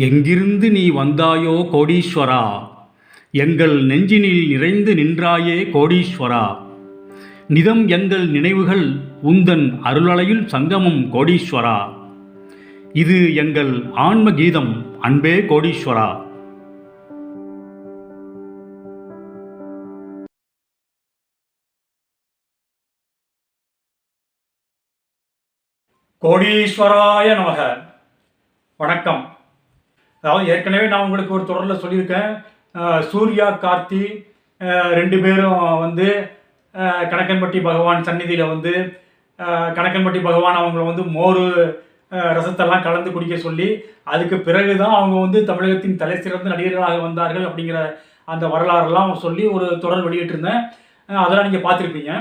எங்கிருந்து நீ வந்தாயோ கோடீஸ்வரா, எங்கள் நெஞ்சினில் நிறைந்து நின்றாயே கோடீஸ்வரா. நிதம் எங்கள் நினைவுகள் உந்தன் அருளலையில் சங்கமம் கோடீஸ்வரா. இது எங்கள் ஆன்ம கீதம் அன்பே கோடீஸ்வரா. கோடீஸ்வராய நமக. வணக்கம். அதாவது ஏற்கனவே நான் உங்களுக்கு ஒரு தொடரில் சொல்லியிருக்கேன். சூர்யா கார்த்தி ரெண்டு பேரும் வந்து கணக்கன்பட்டி பகவான் சந்நிதியில் வந்து கணக்கன்பட்டி பகவான் அவங்கள வந்து மோர் ரசத்தெல்லாம் கலந்து குடிக்க சொல்லி, அதுக்கு பிறகு தான் அவங்க வந்து தமிழகத்தின் தலை சிறந்த நடிகர்களாக வந்தார்கள் அப்படிங்கிற அந்த வரலாறுலாம் சொல்லி ஒரு தொடர் வெளியிட்டிருந்தேன். அதெல்லாம் நீங்கள் பார்த்துருப்பீங்க.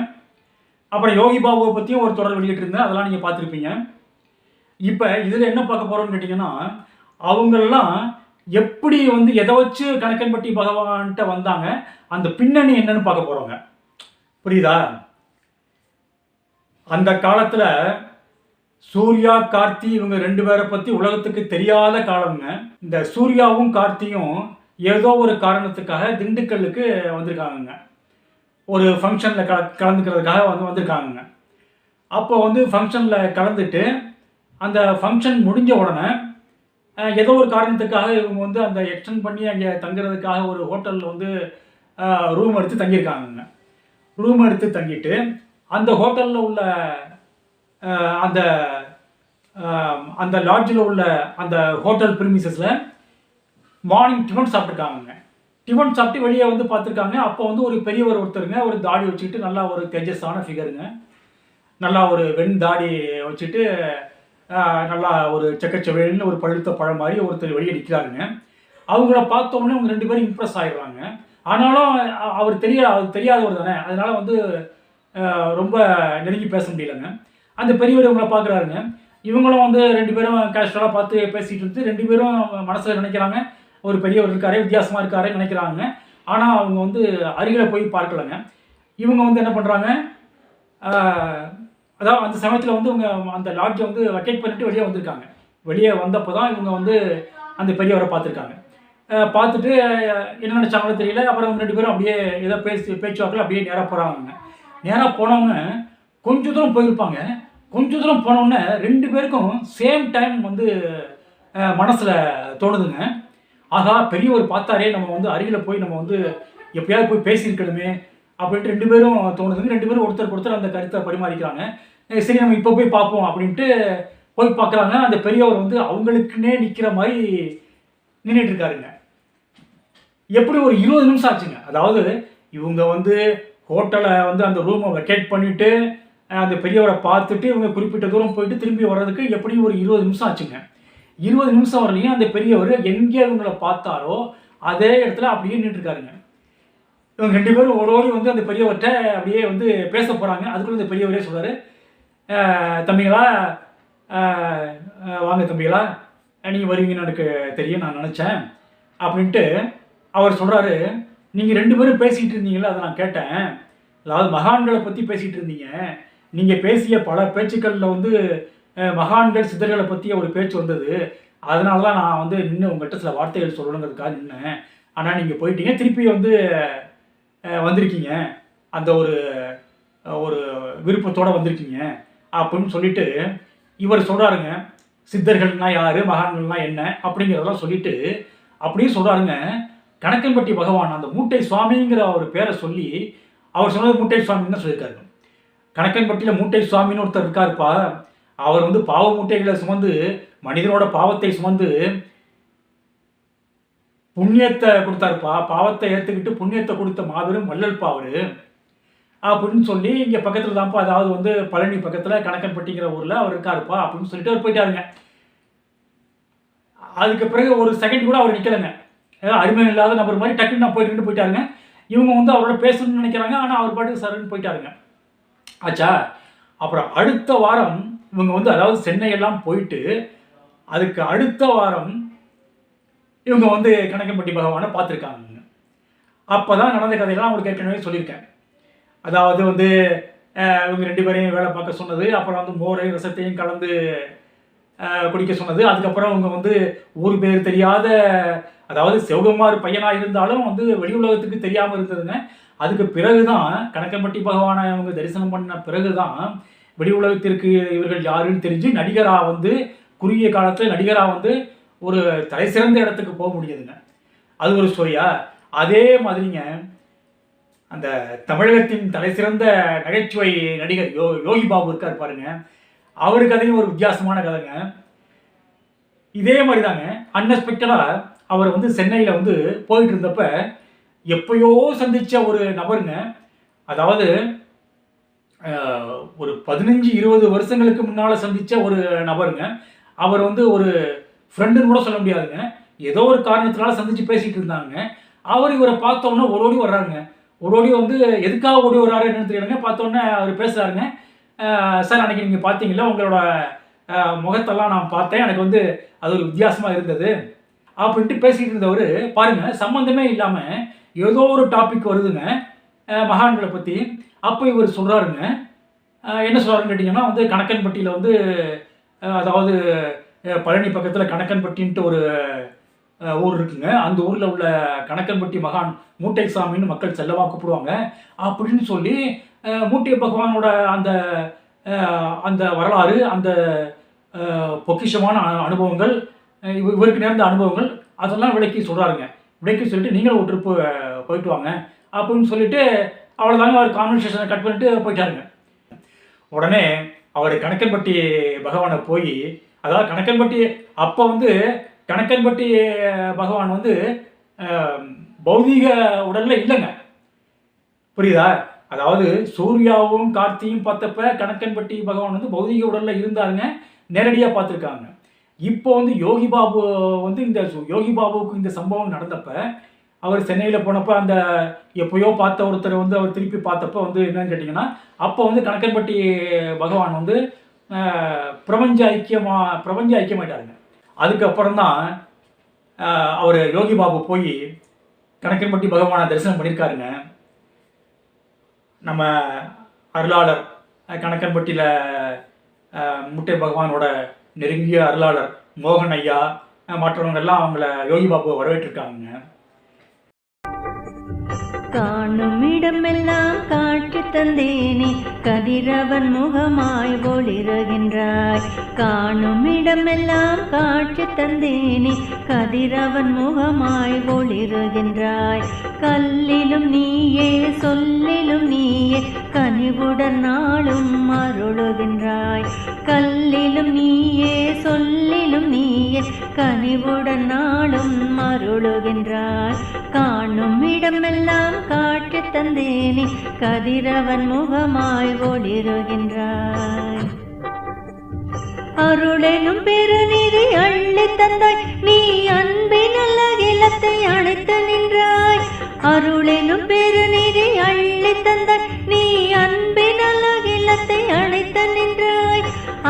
அப்புறம் யோகி பாபுவை பற்றியும் ஒரு தொடர் வெளியிட்டிருந்தேன். அதெல்லாம் நீங்கள் பார்த்துருப்பீங்க. இப்போ இதில் என்ன பார்க்க போகிறோம்னு கேட்டிங்கன்னா, அவங்களெல்லாம் எப்படி வந்து எதை வச்சு கணக்கன்பட்டி பகவான்கிட்ட வந்தாங்க, அந்த பின்னணி என்னன்னு பார்க்க போகிறோங்க. புரியுதா? அந்த காலத்தில் சூர்யா கார்த்தி இவங்க ரெண்டு பேரை பற்றி உலகத்துக்கு தெரியாத காலங்க. இந்த சூர்யாவும் கார்த்தியும் ஏதோ ஒரு காரணத்துக்காக திண்டுக்கல்லுக்கு வந்திருக்காங்கங்க. ஒரு ஃபங்க்ஷனில் கலந்துக்கிறதுக்காக வந்திருக்காங்கங்க. அப்போ வந்து ஃபங்க்ஷனில் கலந்துட்டு அந்த ஃபங்க்ஷன் முடிஞ்ச உடனே ஏதோ ஒரு காரணத்துக்காக இவங்க வந்து அந்த எக்ஸ்டெண்ட் பண்ணி அங்கே தங்குறதுக்காக ஒரு ஹோட்டலில் வந்து ரூம் எடுத்து தங்கியிருக்காங்கங்க. ரூம் எடுத்து தங்கிட்டு அந்த ஹோட்டலில் உள்ள அந்த அந்த லாட்ஜில் உள்ள அந்த ஹோட்டல் ப்ரிமிசஸில் மார்னிங் டிஃபன் சாப்பிட்ருக்காங்கங்க. டிஃபன் சாப்பிட்டு வெளியே வந்து பார்த்துருக்காங்க. அப்போ வந்து ஒரு பெரியவர் ஒருத்தருங்க, ஒரு தாடி வச்சுக்கிட்டு நல்லா ஒரு தேஜஸான ஃபிகருங்க, நல்லா ஒரு வெண் தாடி வச்சுட்டு நல்லா ஒரு செக்கச்செவேல்னு ஒரு பழுத்த பழம் மாதிரி ஒருத்தர் வெளியே நிற்கிறாருங்க. அவங்கள பார்த்தோன்னே அவங்க ரெண்டு பேரும் இம்ப்ரெஸ் ஆகிடுறாங்க. ஆனாலும் அவர் தெரியாதவர் தானே, அதனால வந்து ரொம்ப நெருங்கி பேச முடியலைங்க. அந்த பெரியவர் இவங்களை பார்க்குறாருங்க. இவங்களும் வந்து ரெண்டு பேரும் கேஷுவலாக பார்த்து பேசிகிட்டு இருந்து ரெண்டு பேரும் மனசில் நினைக்கிறாங்க, ஒரு பெரியவர் இருக்காரே, வித்தியாசமாக இருக்காரே நினைக்கிறாங்க. ஆனால் அவங்க வந்து அருகில் போய் பார்க்கலைங்க. இவங்க வந்து என்ன பண்ணுறாங்க, அதாவது அந்த சமயத்தில் வந்து இவங்க அந்த லாட்ஜை வந்து வெக்கேட் பண்ணிட்டு வெளியே வந்திருக்காங்க. வெளியே வந்தப்போ தான் இவங்க வந்து அந்த பெரியவரை பார்த்துருக்காங்க. பார்த்துட்டு என்ன நினச்சாங்களோ தெரியல. அப்புறம் அவங்க ரெண்டு பேரும் அப்படியே ஏதோ பேச்சுவாக்கில் அப்படியே நேராக போகிறாங்க. நேராக போனவங்க கொஞ்சம் தூரம் போயிருப்பாங்க. கொஞ்சம் தூரம் போனோடனே ரெண்டு பேருக்கும் சேம் டைம் வந்து மனசில் தோணுதுங்க, ஆகா பெரியவர் பார்த்தாரே, நம்ம வந்து அருகில் போய் நம்ம வந்து எப்படியாவது போய் பேசியிருக்கணுமே அப்படின்ட்டு ரெண்டு பேரும் தோணுதுங்க. ரெண்டு பேரும் ஒருத்தருக்கு ஒருத்தர் அந்த கருத்தை பரிமாறிக்கிறாங்க. சரி நம்ம இப்போ போய் பார்ப்போம் அப்படின்ட்டு போய் பார்க்குறாங்க. அந்த பெரியவர் வந்து அவங்களுக்குன்னே நிற்கிற மாதிரி நின்றுட்டு இருக்காருங்க. எப்படி ஒரு 20 நிமிஷம் ஆச்சுங்க. அதாவது இவங்க வந்து ஹோட்டலை வந்து அந்த ரூமை வெக்கேட் பண்ணிவிட்டு அந்த பெரியவரை பார்த்துட்டு இவங்க குறிப்பிட்ட தூரம் போயிட்டு திரும்பி வர்றதுக்கு எப்படி ஒரு 20 நிமிஷம் ஆச்சுங்க. 20 நிமிஷம் வரலையும் அந்த பெரியவர் எங்கே இவங்களை பார்த்தாரோ அதே இடத்துல அப்படியே நின்றுருக்காருங்க. இவங்க ரெண்டு பேரும் ஓடோடி வந்து அந்த பெரியவர்கிட்ட அப்படியே வந்து பேச போகிறாங்க. அதுக்குள்ள இந்த பெரியவரே சொல்கிறாரு, தம்பிங்களா வாங்க தம்பிங்களா, நீங்கள் வருவீங்கன்னு எனக்கு தெரியும், நான் நினச்சேன் அப்படின்ட்டு அவர் சொல்கிறாரு. நீங்கள் ரெண்டு பேரும் பேசிகிட்டு இருந்தீங்களா, அதை நான் கேட்டேன். அதாவது மகான்களை பற்றி பேசிகிட்டு இருந்தீங்க. நீங்கள் பேசிய பல பேச்சுக்களில் வந்து மகான்கள் சித்தர்களை பற்றி ஒரு பேச்சு வந்தது. அதனால தான் நான் வந்து நின்று உங்கள்கிட்ட சில வார்த்தைகள் சொல்லணுங்கிறதுக்காக நின்னேன். ஆனால் நீங்கள் போயிட்டீங்க, திருப்பி வந்து வந்திருக்கீங்க, அந்த ஒரு ஒரு விருப்பத்தோடு வந்திருக்கீங்க அப்படின்னு சொல்லிட்டு இவர் சொல்கிறாருங்க. சித்தர்கள்னா யார், மகான்கள்னா என்ன அப்படிங்கிறதெல்லாம் சொல்லிட்டு அப்படியே சொல்கிறாருங்க. கணக்கன்பட்டி பகவான் அந்த மூட்டை சுவாமிங்கிற ஒரு பேரை சொல்லி, அவர் சொன்னது மூட்டை சுவாமின்னு தான் சொல்லியிருக்காரு. கணக்கன்பட்டியில் மூட்டை சுவாமின்னு ஒருத்தர் இருக்காருப்பா. அவர் வந்து பாவ மூட்டைகளை சுமந்து, மனிதனோட பாவத்தை சுமந்து புண்ணியத்தை கொடுத்தாருப்பா. பாவத்தை ஏற்றுக்கிட்டு புண்ணியத்தை கொடுத்த மாபெரும் வள்ளல்பா அவரு அப்படின்னு சொல்லி, இங்கே பக்கத்தில் தான்ப்பா, அதாவது வந்து பழனி பக்கத்தில் கணக்கன்பட்டிங்கிற ஊரில் அவர் இருக்காருப்பா அப்படின்னு சொல்லிட்டு அவர் போயிட்டாருங்க. அதுக்கு பிறகு ஒரு செகண்ட் கூட அவர் நிற்கலைங்க. அருமை இல்லாத நபர் மாதிரி டக்குன்னு நான் போயிட்டாருங்க. இவங்க வந்து அவரோட பேசணும்னு நினைக்கிறாங்க. ஆனால் அவர் பாட்டுக்கு சருன்னு போயிட்டாருங்க. ஆச்சா. அப்புறம் அடுத்த வாரம் இவங்க வந்து அதாவது சென்னையெல்லாம் போயிட்டு அதுக்கு அடுத்த வாரம் இவங்க வந்து கணக்கன்பட்டி பகவானை பார்த்துருக்காங்க. அப்போ தான் நடந்த கதையெல்லாம் அவங்களுக்கு ஏற்கனவே சொல்லியிருக்கேன். அதாவது வந்து இவங்க ரெண்டு பேரையும் வேலை பார்க்க சொன்னது, அப்புறம் வந்து மோரையும் ரசத்தையும் கலந்து குடிக்க சொன்னது. அதுக்கப்புறம் அவங்க வந்து ஊர் பேர் தெரியாத, அதாவது சிவகுமார் பையனாக இருந்தாலும் வந்து வெளி உலகத்துக்கு தெரியாமல் இருந்ததுங்க. அதுக்கு பிறகு தான் கணக்கம்பட்டி பகவானை அவங்க தரிசனம் பண்ண பிறகு தான் வெளி உலகத்திற்கு இவர்கள் யாருன்னு தெரிஞ்சு நடிகராக வந்து குறுகிய காலத்தில் நடிகராக வந்து ஒரு தலை சிறந்த இடத்துக்கு போக முடியுதுங்க. அது ஒரு ஸ்டோரியா. அதே மாதிரிங்க அந்த தமிழகத்தின் தலை சிறந்த நகைச்சுவை நடிகர் யோகி பாபு இருக்கார் பாருங்க, அவரு கதையும் ஒரு வித்தியாசமான கதைங்க. இதே மாதிரி தாங்க அன்எக்ஸ்பெக்டடாக அவர் வந்து சென்னையில் வந்து போயிட்டு இருந்தப்ப எப்பயோ சந்தித்த ஒரு நபருங்க. அதாவது ஒரு 15-20 வருஷங்களுக்கு முன்னால் சந்தித்த ஒரு நபருங்க. அவர் வந்து ஒரு ஃப்ரெண்டுன்னு கூட சொல்ல முடியாதுங்க. ஏதோ ஒரு காரணத்தினால சந்தித்து பேசிகிட்டு இருந்தாங்க. அவர் இவரை பார்த்தோன்னே ஓடி வர்றாருங்க. ஓடி வந்து எதுக்காக ஓடி வர்றாரு என்னன்னு தெரியலங்க. பார்த்தோன்னே அவர் பேசுகிறாருங்க. சார் அன்றைக்கி நீங்கள் பார்த்தீங்களா, உங்களோட முகத்தெல்லாம் நான் பார்த்தேன், எனக்கு வந்து அது ஒரு வித்தியாசமாக இருந்தது அப்படின்ட்டு பேசிகிட்டு இருந்தவர் பாருங்கள், சம்மந்தமே இல்லாமல் ஏதோ ஒரு டாபிக் வருதுங்க மகான்களை பற்றி. அப்போ இவர் சொல்கிறாருங்க, என்ன சொல்கிறாருன்னு கேட்டிங்கன்னா வந்து கணக்கன்பட்டியில் வந்து, அதாவது பழனி பக்கத்தில் கணக்கன்பட்டின்ட்டு ஒரு ஊர் இருக்குங்க. அந்த ஊரில் உள்ள கணக்கன்பட்டி மகான் மூட்டை சாமின்னு மக்கள் செல்லமாக கூப்பிடுவாங்க அப்படின்னு சொல்லி மூட்டை பகவானோட அந்த அந்த வரலாறு, அந்த பொக்கிஷமான அனுபவங்கள், இவருக்கு நேர்ந்த அனுபவங்கள் அதெல்லாம் விளக்கி சொல்கிறாருங்க. விளக்கி சொல்லிட்டு நீங்களும் ஒரு ட்ரிப்பு போயிட்டு வாங்க அப்படின்னு சொல்லிட்டு அவ்வளோதாங்க. அவர் கான்வர்சேஷனை கட் பண்ணிட்டு போயிட்டாருங்க. உடனே அவர் கணக்கன்பட்டி பகவானை போய், அதாவது கணக்கன்பட்டி அப்போ வந்து கணக்கன்பட்டி பகவான் வந்து பௌதீக உடலில் இல்லைங்க, புரியுதா? அதாவது சூர்யாவும் கார்த்தியும் பார்த்தப்ப கணக்கன்பட்டி பகவான் வந்து பௌதீக உடலில் இருந்தாருங்க, நேரடியாக பார்த்துருக்காங்க. இப்போ வந்து யோகி பாபு வந்து இந்த யோகி பாபுவுக்கு இந்த சம்பவம் நடந்தப்ப அவர் சென்னையில் போனப்போ அந்த எப்போயோ பார்த்த ஒருத்தர் வந்து அவர் திருப்பி பார்த்தப்போ வந்து என்னன்னு கேட்டிங்கன்னா, அப்போ வந்து கணக்கன்பட்டி பகவான் வந்து பிரபஞ்ச ஐக்கியமாயிட்டாருங்க. அதுக்கப்புறம் தான் அவர் யோகி பாபு போய் கணக்கன்பட்டி பகவானை தரிசனம் பண்ணியிருக்காருங்க. நம்ம அருளாளர் கணக்கன்பட்டியில் முட்டை பகவானோட நெருங்கிய அருளாளர் மோகன் ஐயா மற்றவங்கெல்லாம் அவங்கள யோகி பாபுவை வரவேற்றிருக்காங்க. காணும் இடமெல்லாம் காட்சி தந்தேனே, கதிரவன் முகமாய் ஒளிருகின்றாய். காணும் இடமெல்லாம் காட்சி தந்தேனே, கதிரவன் முகமாய் ஒளிருகின்றாய். கல்லிலும் நீயே, சொல்லிலும் நீயே, கனிவுடன் நாளும் அருளுகின்றாய். கல்லிலும் நீயே, சொல்லிலும் நீயே, கனிவுடன் நாளும் அருளுகின்றாய். காணும் இடமெல்லாம் காட்சி தந்தேனே, கதிரவன் முகமாய் ஒளிருகின்றாய். அருளெனும் பெருநிதி அள்ளி தந்தாய், நீ அன்பின் அகிலத்தை அணைத்து நின்றாய். அருளெனும் பெருநிதி அள்ளி தந்தாய், நீ அன்பின் அகிலத்தை அணைத்து நின்றாய்.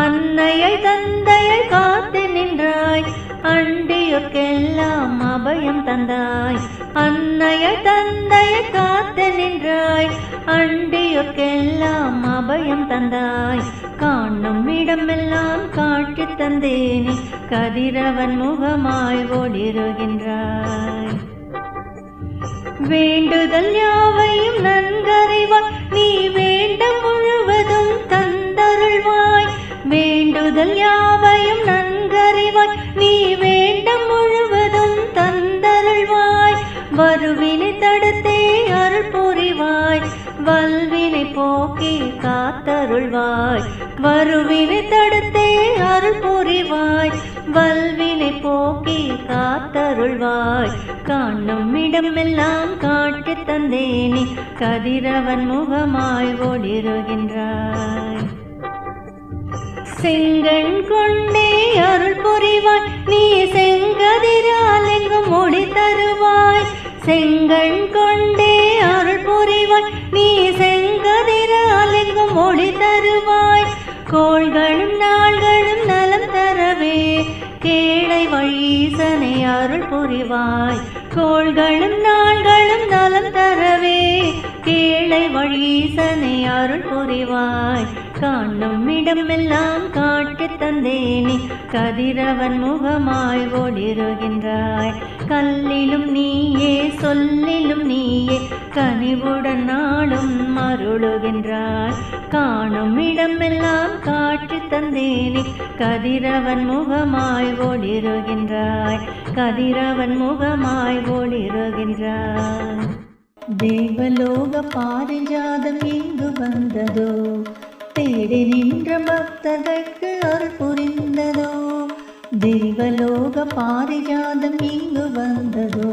அன்னையை தந்தையை காத்து நின்றாய், அண்டியோர்க்கெல்லாம் அபயம் தந்தாய். அன்னையை தந்தையை காத்து நின்றாய், அண்டியோர்க்கெல்லாம் அபயம் தந்தாய். காணும் இடமெல்லாம் காட்சி தந்தேனே, கதிரவன் முகமாய் ஒளிருகின்றாய். வேண்டுதல் யாவையும் நன்கறிவாய், நீ வேண்டும் முழுவதும் தந்தருள்வாய். வேண்டுதல் யாவையும் நன்கறிவாய், நீ வேண்டும் முழுவதும் தந்தருள்வாய். வருவினை தடுத்தே அருள் புரிவாய், வல்வினை போக்கி காத்தருள்வாய். வருவினை தடுத்தே அருள் புரிவாய், வல்வினை போக்கி காத்தருள்வாய். காணும் இடமெல்லாம் காட்சி தந்தேனே, கதிரவன் முகமாய் ஒளிருகின்றாய். செங்கண் கொண்டே அருள் புரிவாய், நீ செங்கதிரால் எங்கும் ஒளி தருவாய். செங்கண் கொண்டே அருள் புரிவாய், நீ செங்கதிரால் எங்கும் ஒளி தருவாய். கோள்களும் நாள்களும் நலம் தரவே, கேளை வழீசனை அருள் புரிவாய். கோள்களும் நாள்களும் நலம் தரவே, கேளை வழீசனை அருள் புரிவாய். காணும் இடமெல்லாம் காட்டு தந்தேனே கதிரவன் முகமாய் ஒளிருகின்றாய் கல்லிலும் நீயே சொல்லிலும் நீயே கனிவுடன் நாளும் அருளுகின்றாய் காணும் இடமெல்லாம் காட்டு தந்தேனே கதிரவன் முகமாய் ஒளிருகின்றாய் கதிரவன் முகமாய் ஒளிருகின்றாய் தேவலோக பாரிஜாதம் இங்கு வந்ததோ தேடி நின்ற பக்தர்களுக்கு அருள் புரிந்ததோ தேவலோக பாரிஜாதம் இங்கு வந்ததோ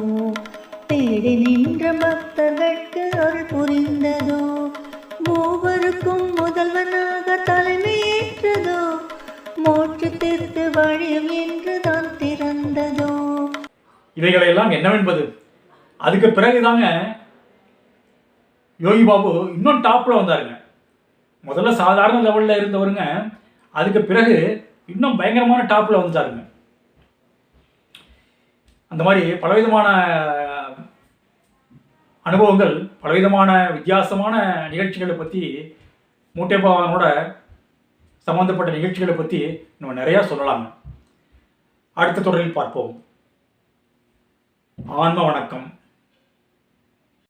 தேடி நின்ற பக்தர்களுக்கு அருள் புரிந்ததோ மூவருக்கும் முதல்வனாக தலைமையேற்றதோ மோட்சத்திற்கு வழியும் என்று தான் திறந்ததோ. இவைகளெல்லாம் என்னவென்பது. அதுக்கு பிறகுதாங்க யோகி பாபு இன்னும் டாப்ல வந்தாருங்க. முதல்ல சாதாரண லெவல்ல இருந்தவருங்க அதுக்கு பிறகு இன்னும் பயங்கரமான டாப்ல வந்துட்டாருங்க. அந்த மாதிரி பலவிதமான அனுபவங்கள், பலவிதமான வித்தியாசமான நிகழ்ச்சிகளை பற்றி, மூட்டை பகவானோட சம்பந்தப்பட்ட நிகழ்ச்சிகளை பற்றி நம்ம நிறையா சொல்லலாங்க. அடுத்த தொடரில் பார்ப்போம். ஆன்ம வணக்கம்.